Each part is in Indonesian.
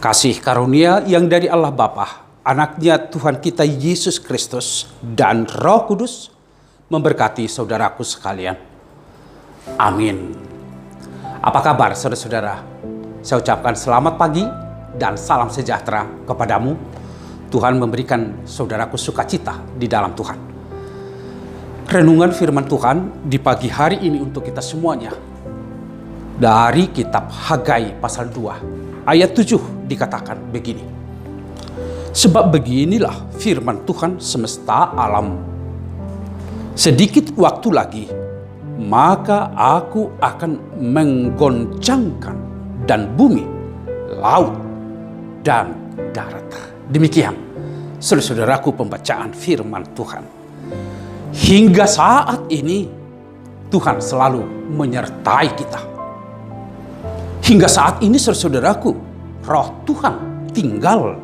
Kasih karunia yang dari Allah Bapa, anaknya Tuhan kita Yesus Kristus, dan Roh Kudus memberkati saudaraku sekalian. Amin. Apa kabar saudara-saudara? Saya ucapkan selamat pagi dan salam sejahtera kepadamu. Tuhan memberikan saudaraku sukacita di dalam Tuhan. Renungan firman Tuhan di pagi hari ini untuk kita semuanya. Dari kitab Hagai pasal 2. Ayat 7 dikatakan begini. Sebab beginilah firman Tuhan semesta alam. Sedikit waktu lagi, maka aku akan menggoncangkan dan bumi, laut, dan darat. Demikian, saudara-saudaraku, pembacaan firman Tuhan. Hingga saat ini, Tuhan selalu menyertai kita. Hingga saat ini saudaraku, Roh Tuhan tinggal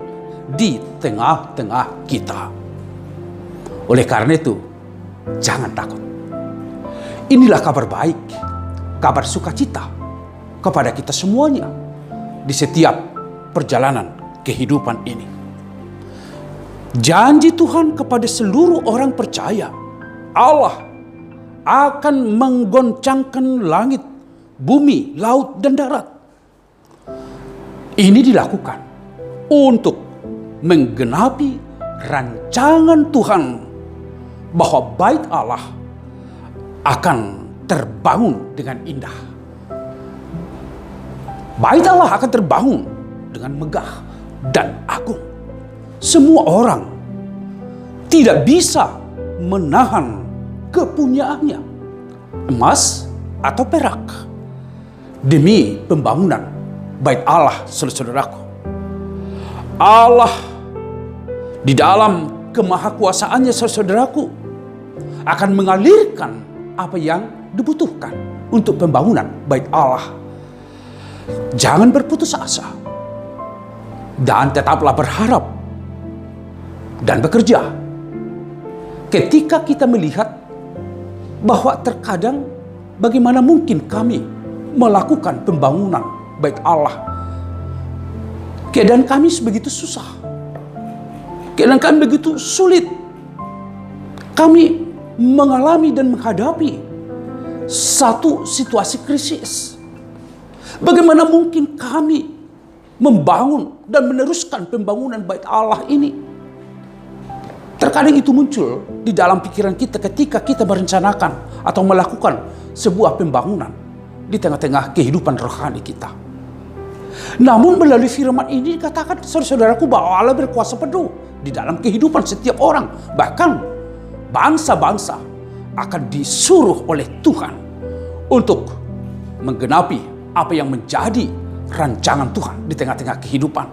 di tengah-tengah kita. Oleh karena itu, jangan takut. Inilah kabar baik, kabar sukacita kepada kita semuanya di setiap perjalanan kehidupan ini. Janji Tuhan kepada seluruh orang percaya, Allah akan menggoncangkan langit, bumi, laut, dan darat. Ini dilakukan untuk menggenapi rancangan Tuhan bahwa bait Allah akan terbangun dengan indah. Bait Allah akan terbangun dengan megah dan agung. Semua orang tidak bisa menahan kepunyaannya, emas atau perak, demi pembangunan bait Allah, saudaraku. Allah di dalam kemahakuasaannya, saudaraku, akan mengalirkan apa yang dibutuhkan untuk pembangunan bait Allah. Jangan berputus asa dan tetaplah berharap dan bekerja. Ketika kita melihat bahwa terkadang bagaimana mungkin kami melakukan pembangunan bait Allah, keadaan kami begitu susah, keadaan kami begitu sulit. Kami mengalami dan menghadapi satu situasi krisis. Bagaimana mungkin kami membangun dan meneruskan pembangunan bait Allah ini? Terkadang itu muncul di dalam pikiran kita ketika kita merencanakan atau melakukan sebuah pembangunan di tengah-tengah kehidupan rohani kita. Namun melalui firman ini dikatakan, saudaraku, bahwa Allah berkuasa penuh di dalam kehidupan setiap orang. Bahkan bangsa-bangsa akan disuruh oleh Tuhan untuk menggenapi apa yang menjadi rancangan Tuhan di tengah-tengah kehidupan.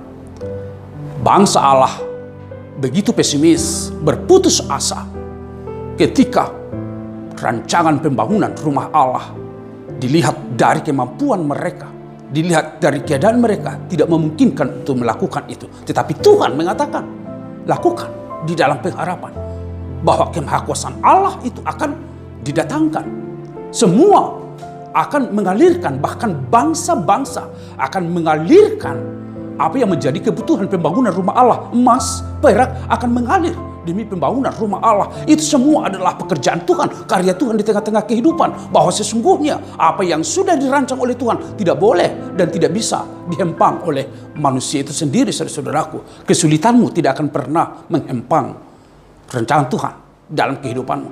Bangsa Allah begitu pesimis, berputus asa ketika rancangan pembangunan rumah Allah dilihat dari kemampuan mereka, dilihat dari keadaan mereka tidak memungkinkan untuk melakukan itu. Tetapi Tuhan mengatakan, lakukan di dalam pengharapan bahwa kemahakuasaan Allah itu akan didatangkan. Semua akan mengalirkan, bahkan bangsa-bangsa akan mengalirkan apa yang menjadi kebutuhan pembangunan rumah Allah. Emas, perak akan mengalir demi pembangunan rumah Allah. Itu semua adalah pekerjaan Tuhan, karya Tuhan di tengah-tengah kehidupan. Bahwa sesungguhnya apa yang sudah dirancang oleh Tuhan tidak boleh dan tidak bisa dihempang oleh manusia itu sendiri, saudaraku. Kesulitanmu tidak akan pernah menghempang rancangan Tuhan dalam kehidupanmu.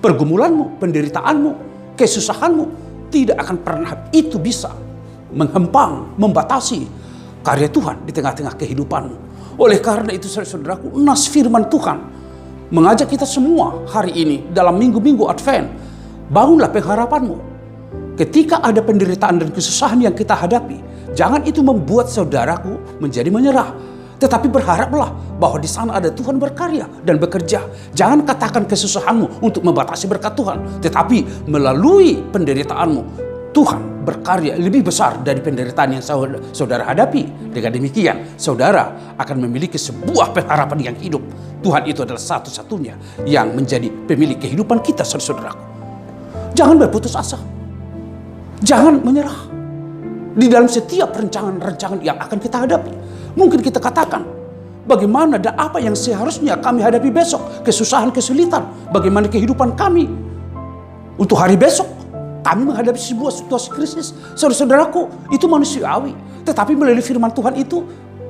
Pergumulanmu, penderitaanmu, kesusahanmu tidak akan pernah itu bisa menghempang, membatasi karya Tuhan di tengah-tengah kehidupanmu. Oleh karena itu, saudaraku, nas firman Tuhan mengajak kita semua hari ini dalam minggu-minggu Advent. Bangunlah pengharapanmu. Ketika ada penderitaan dan kesusahan yang kita hadapi, jangan itu membuat saudaraku menjadi menyerah. Tetapi berharaplah bahwa di sana ada Tuhan berkarya dan bekerja. Jangan katakan kesusahanmu untuk membatasi berkat Tuhan. Tetapi melalui penderitaanmu, Tuhan berkarya lebih besar dari penderitaan yang saudara hadapi. Dengan demikian, saudara akan memiliki sebuah pengharapan yang hidup. Tuhan itu adalah satu-satunya yang menjadi pemilik kehidupan kita, saudaraku. Jangan berputus asa. Jangan menyerah di dalam setiap rencangan-rencangan yang akan kita hadapi. Mungkin kita katakan, bagaimana dan apa yang seharusnya kami hadapi besok, kesusahan, kesulitan, bagaimana kehidupan kami untuk hari besok. Kami menghadapi sebuah situasi krisis. Saudara-saudaraku, itu manusiawi. Tetapi melalui firman Tuhan itu,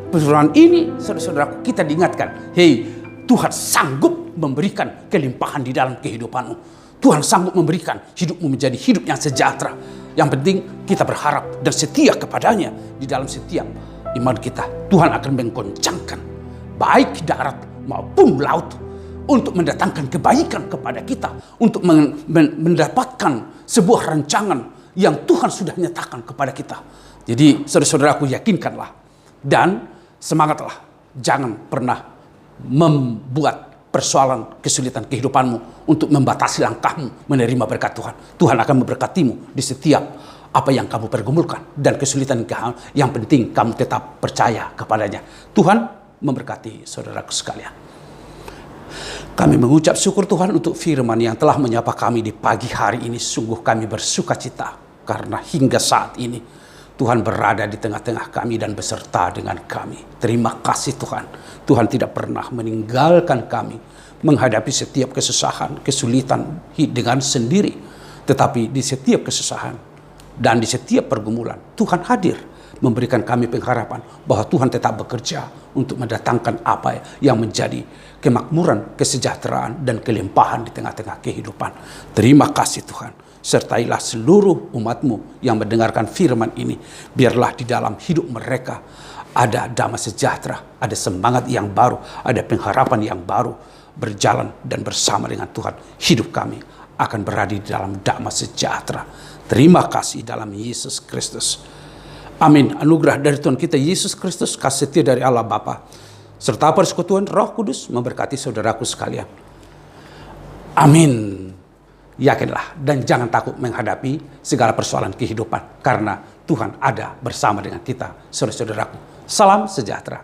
firman ini, saudara-saudaraku, kita diingatkan, hei, Tuhan sanggup memberikan kelimpahan di dalam kehidupanmu. Tuhan sanggup memberikan hidupmu menjadi hidup yang sejahtera. Yang penting kita berharap dan setia kepadanya di dalam setiap iman kita. Tuhan akan menggoncangkan baik darat maupun laut untuk mendatangkan kebaikan kepada kita, untuk mendapatkan sebuah rancangan yang Tuhan sudah nyatakan kepada kita. Jadi saudara-saudaraku, yakinkanlah dan semangatlah. Jangan pernah membuat persoalan kesulitan kehidupanmu untuk membatasi langkahmu menerima berkat Tuhan. Tuhan akan memberkatimu di setiap apa yang kamu pergumulkan dan kesulitan yang penting kamu tetap percaya kepadanya. Tuhan memberkati saudaraku sekalian. Kami mengucap syukur Tuhan untuk firman yang telah menyapa kami di pagi hari ini. Sungguh kami bersuka cita karena hingga saat ini Tuhan berada di tengah-tengah kami dan beserta dengan kami. Terima kasih Tuhan. Tuhan tidak pernah meninggalkan kami menghadapi setiap kesusahan, kesulitan dengan sendiri. Tetapi di setiap kesusahan dan di setiap pergumulan Tuhan hadir, memberikan kami pengharapan bahwa Tuhan tetap bekerja untuk mendatangkan apa yang menjadi kemakmuran, kesejahteraan, dan kelimpahan di tengah-tengah kehidupan. Terima kasih Tuhan. Sertailah seluruh umat-Mu yang mendengarkan firman ini. Biarlah di dalam hidup mereka ada damai sejahtera, ada semangat yang baru, ada pengharapan yang baru. Berjalan dan bersama dengan Tuhan, hidup kami akan berada di dalam damai sejahtera. Terima kasih dalam Yesus Kristus. Amin. Anugerah dari Tuhan kita Yesus Kristus, kasih setia dari Allah Bapa, serta persekutuan Roh Kudus memberkati saudaraku sekalian. Amin. Yakinlah dan jangan takut menghadapi segala persoalan kehidupan, karena Tuhan ada bersama dengan kita, saudara-saudaraku. Salam sejahtera.